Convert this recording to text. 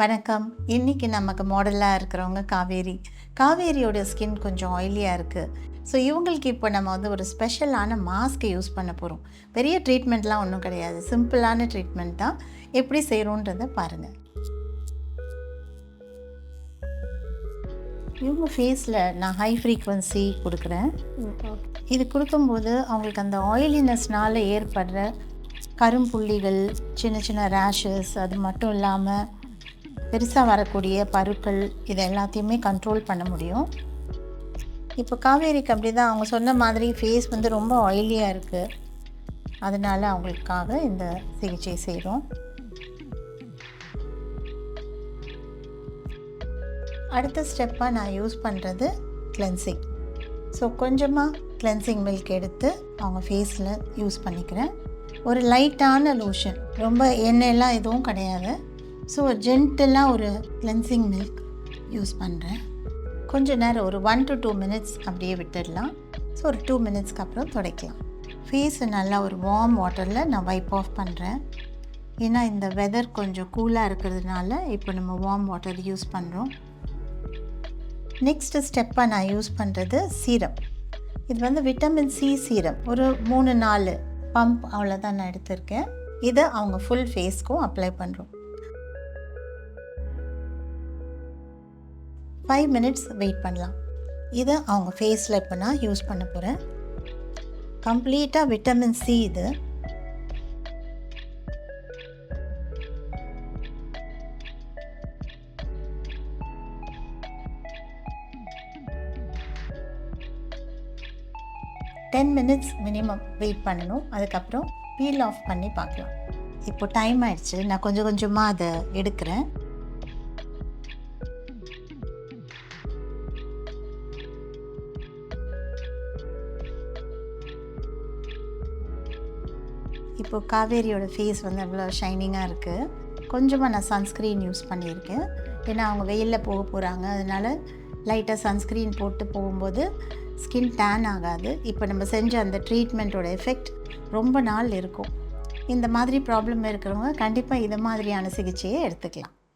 வணக்கம். இன்றைக்கி நமக்கு மாடலாக இருக்கிறவங்க காவேரியோட ஸ்கின் கொஞ்சம் ஆயிலியாக இருக்குது. ஸோ இவங்களுக்கு இப்போ நம்ம ஒரு ஸ்பெஷலான மாஸ்க்கை யூஸ் பண்ண போகிறோம். பெரிய ட்ரீட்மெண்ட்லாம் ஒன்றும் கிடையாது, சிம்பிளான ட்ரீட்மெண்ட் தான். எப்படி செய்கிறோன்றதை பாருங்கள். இவங்க ஃபேஸில் நான் ஹை ஃப்ரீக்வன்சி கொடுக்குறேன். இது கொடுக்கும்போது அவங்களுக்கு அந்த ஆயிலினஸ்னால் ஏற்படுற கரும்புள்ளிகள், சின்ன சின்ன ரேஷஸ், அது மட்டும் இல்லாமல் பெருசாக வரக்கூடிய பருக்கள், இது எல்லாத்தையுமே கண்ட்ரோல் பண்ண முடியும். இப்போ காவேரிக்கு அப்படி தான், அவங்க சொன்ன மாதிரி ஃபேஸ் ரொம்ப ஆயிலியாக இருக்குது. அதனால் அவங்களுக்காக இந்த சிகிச்சை செய்கிறோம். அடுத்த ஸ்டெப்பாக நான் யூஸ் பண்ணுறது கிளென்சிங். ஸோ கொஞ்சமாக கிளென்சிங் மில்க் எடுத்து அவங்க ஃபேஸில் யூஸ் பண்ணிக்கிறேன். ஒரு லைட்டான லோஷன், ரொம்ப எண்ணெயெல்லாம் எதுவும் கிடையாது. ஸோ ஜென்டலாக ஒரு கிளென்சிங் மில்க் யூஸ் பண்ணுறேன். கொஞ்சம் நேரம் ஒரு 1 to 2 minutes அப்படியே விட்டுடலாம். ஸோ ஒரு 2 minutesக்கு அப்புறம் துடைக்கலாம். ஃபேஸை நல்லா ஒரு வார்ம் வாட்டரில் நான் வைப் ஆஃப் பண்ணுறேன். ஏன்னா இந்த வெதர் கொஞ்சம் கூலாக இருக்கிறதுனால இப்போ நம்ம வார்ம் வாட்டர் யூஸ் பண்ணுறோம். நெக்ஸ்ட்டு ஸ்டெப்பாக நான் யூஸ் பண்ணுறது சீரம். இது விட்டமின் சி சீரம். ஒரு 3-4 பம்ப் அவ்வளோதான் நான் எடுத்திருக்கேன். இதை அவங்க ஃபுல் ஃபேஸ்க்கும் அப்ளை பண்ணுறோம். 5 minutes வெயிட் பண்ணலாம். இதை அவங்க ஃபேஸில் இப்போ நான் யூஸ் பண்ண போகிறேன். கம்ப்ளீட்டாக விட்டமின் சி இது. டென் மினிட்ஸ் மினிமம் வெயிட் பண்ணணும். அதுக்கப்புறம் பீல் ஆஃப் பண்ணி பார்க்கலாம். இப்போ டைம் ஆயிடுச்சு. நான் கொஞ்சம் கொஞ்சமாக அதை எடுக்கிறேன். இப்போது காவேரியோட ஃபேஸ் அவ்வளோ ஷைனிங்காக இருக்குது. கொஞ்சமாக நான் சன்ஸ்க்ரீன் யூஸ் பண்ணியிருக்கேன். ஏன்னா அவங்க வெயிலில் போக போகிறாங்க. அதனால் லைட்டாக சன்ஸ்க்ரீன் போட்டு போகும்போது ஸ்கின் டேன் ஆகாது. இப்போ நம்ம செஞ்ச அந்த ட்ரீட்மெண்ட்டோட எஃபெக்ட் ரொம்ப நாள் இருக்கும். இந்த மாதிரி ப்ராப்ளம் இருக்கிறவங்க கண்டிப்பாக இது மாதிரியான சிகிச்சையை எடுத்துக்கலாம்.